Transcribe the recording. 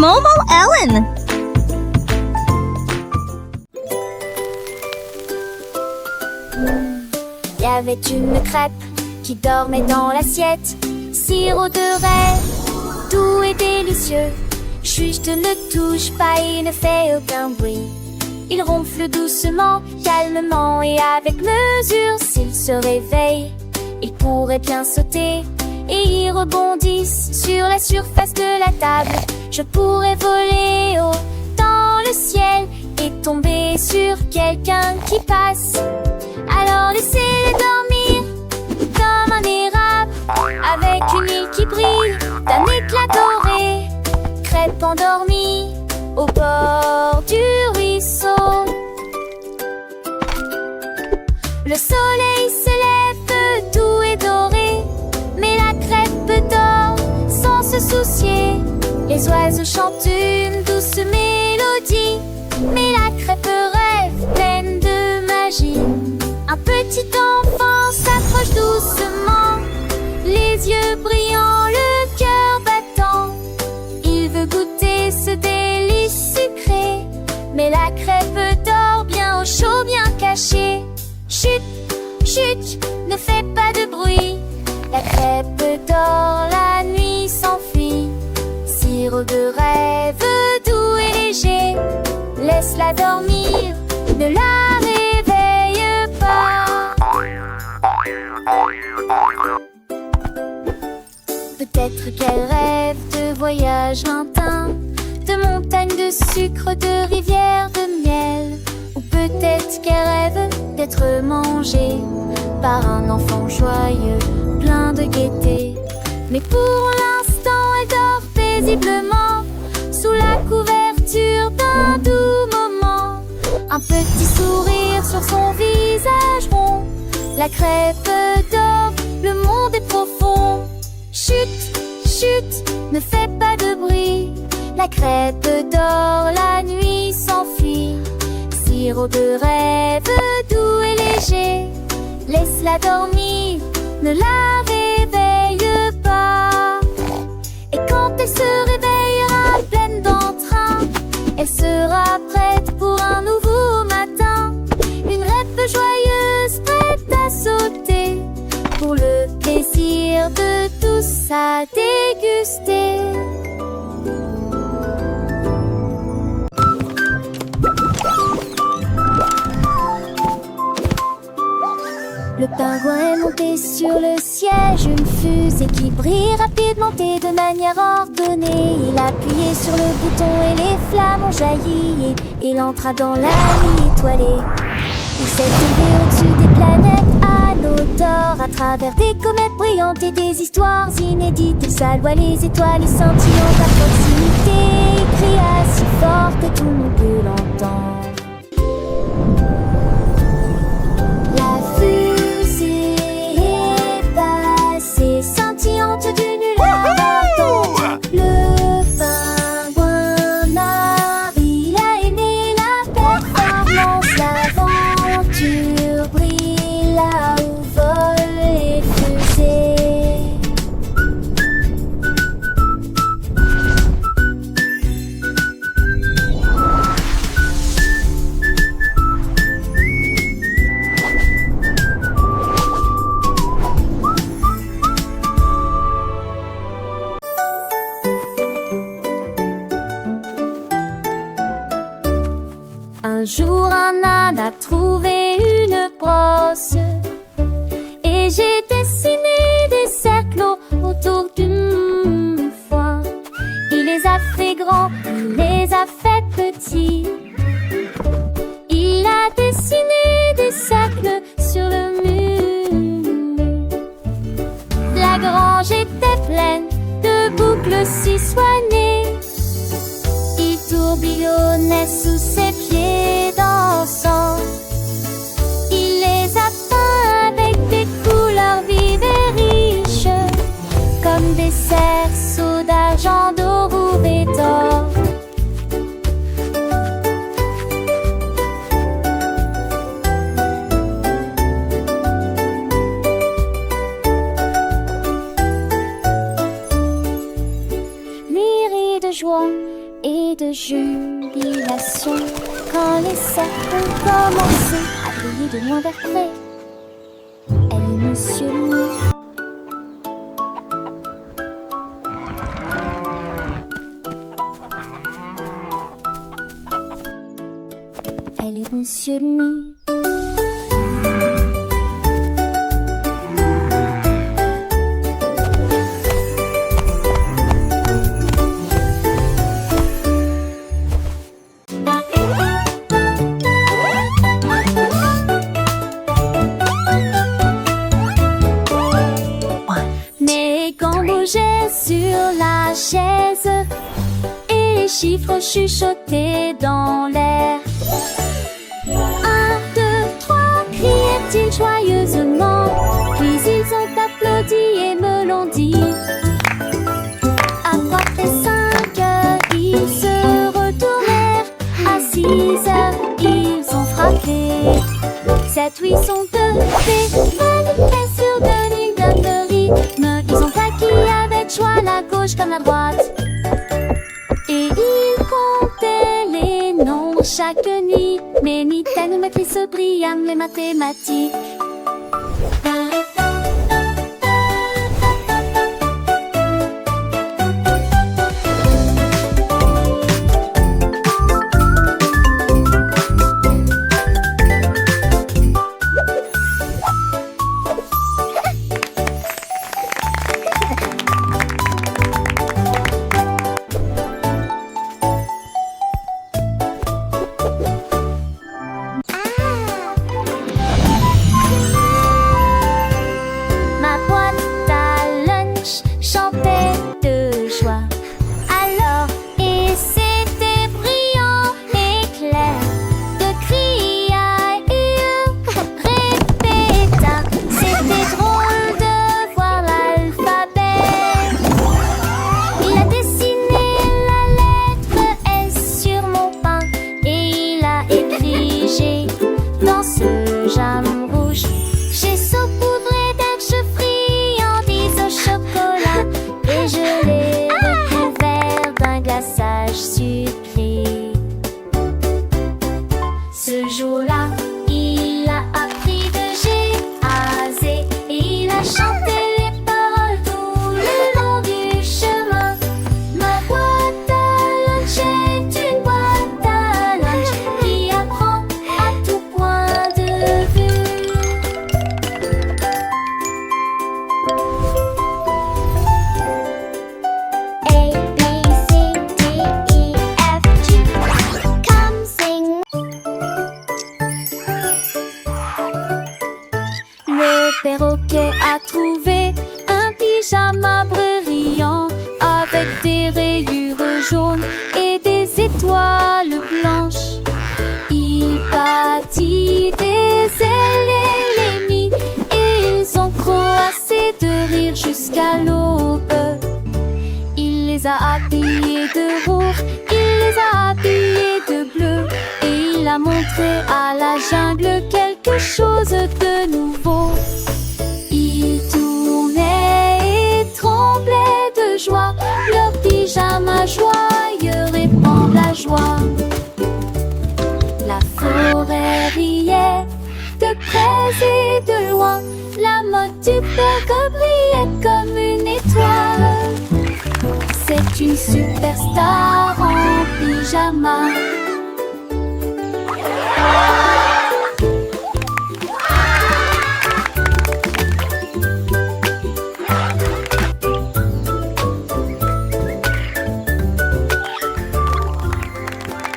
Momo Ellen. Y avait une crêpe qui dormait dans l'assiette. Sirop de rêve, doux et délicieux. Juste ne touche pas, il ne fait aucun bruit. Il ronfle doucement, calmement et avec mesure. S'il se réveille, il pourrait bien sauter et y rebondisse sur la surface de la table. Je pourrais voler haut dans le ciel et tomber sur quelqu'un qui passe. Alors laissez-le dormir comme un érable, avec une île qui brille d'un éclat doré. Crêpe endormie au bord du ruisseau. Le soleil se lève doux et doré, mais la crêpe dort sans se soucier. Les oiseaux chantent une douce mélodie, mais la crêpe rêve pleine de magie. Un petit enfant s'approche doucement, les yeux brillants, le cœur battant. Il veut goûter ce délice sucré, mais la crêpe dort bien au chaud, bien cachée. Chut, chut, ne fais pas de bruit. La crêpe dort, la nuit s'enfuit. Sirop de rêve doux et léger, laisse-la dormir, ne la réveille pas. Peut-être qu'elle rêve de voyages lointains, de montagnes de sucre, de rivières de miel. Ou peut-être qu'elle rêve d'être mangée par un enfant joyeux, plein de gaieté. Mais pour l'instant, elle dort paisiblement, sous la couverture d'un doux moment. Un petit sourire sur son visage rond. La crêpe dort, le monde est profond. Chut, chut, ne fais pas de bruit. La crêpe dort, la nuit s'enfuit. Sirop de rêve doux et léger, laisse-la dormir, ne la réveille pas. Et quand elle se réveillera pleine d'entrain, elle sera prête pour un nouveau matin. Une rêve joyeuse prête à sauter, pour le plaisir de tous à déguster. Le pingouin est monté sur le siège, une fusée qui brille rapidement et de manière ordonnée. Il a appuyé sur le bouton et les flammes ont jailli et il entra dans la nuit étoilée. Il s'est élevé au-dessus des planètes à l'eau d'or, à travers des comètes brillantes et des histoires inédites. Il salua les étoiles et scintillantes à proximité. Il cria si fort que tout le monde peut l'entendre. La fusée est passée, scintillante d'une lueur ardente. Le pingouin arrive, il a aimé la performance. L'aventure brille là où volent les fusées. Un jour un âne a trouvé une brosse et j'ai dessiné des cercles autour d'une fois. Il les a fait grands, il les a fait petits. Il a dessiné des cercles sur le mur. La grange était pleine de boucles si soignées. Il tourbillonnait sous ses pieds dansants. Il les a peints avec des couleurs vives et riches, comme des cerceaux d'argent, dorure et d'or. Lui rit de joie et de jubilation quand les cercles ont commencé à briller de loin vers près. Elle est Monsieur Loup. Elle est Monsieur Loup. Mais quand bougeait sur la chaise et les chiffres chuchotaient dans l'air. 1, 2, 3, crièrent-ils joyeusement, puis ils ont applaudi et me l'ont dit. À 4 et 5 heures, ils se retournèrent. À 6 heures, ils ont frappé. 7, 8 sont levés, manifestent sur de rythme. Ils ont claqué avec joie la gauche comme la droite. Et ils comptaient les nombres chaque nuit. Mais ni Matrice Briam les mathématiques. Ma boîte à lunch chantait de joie. Alors, et c'était brillant et clair, de cri à répéta. C'était drôle de voir l'alphabet. Il a dessiné la lettre S sur mon pain et il a écrit G dans ce jam rouge. J'ai saupoudré d'arche friandise au chocolat et je l'ai recouvert d'un glaçage sucré. Ce jour-là, il a appris de G à Z et il a chanté les paroles tout le long du chemin. Ma boîte à lunch est une boîte à lunch qui apprend à tout point de vue. A, B, C, D, E, F, G. Come sing. Le perroquet a trouvé un pyjama brillant avec des rayures jaunes et des étoiles blanches. Il bâtit des ailes et les mit et ils ont croassé de rire jusqu'à l'aube. Il les a habillés de rouge, il les a habillés de bleu et il a montré à la jungle quelque chose de nouveau. Ils tournaient et tremblaient de joie, leur pyjama joyeux répand la joie. La forêt riait de près et de loin, la mode du perroquet brillait comme une étoile. C'est une superstar en pyjama.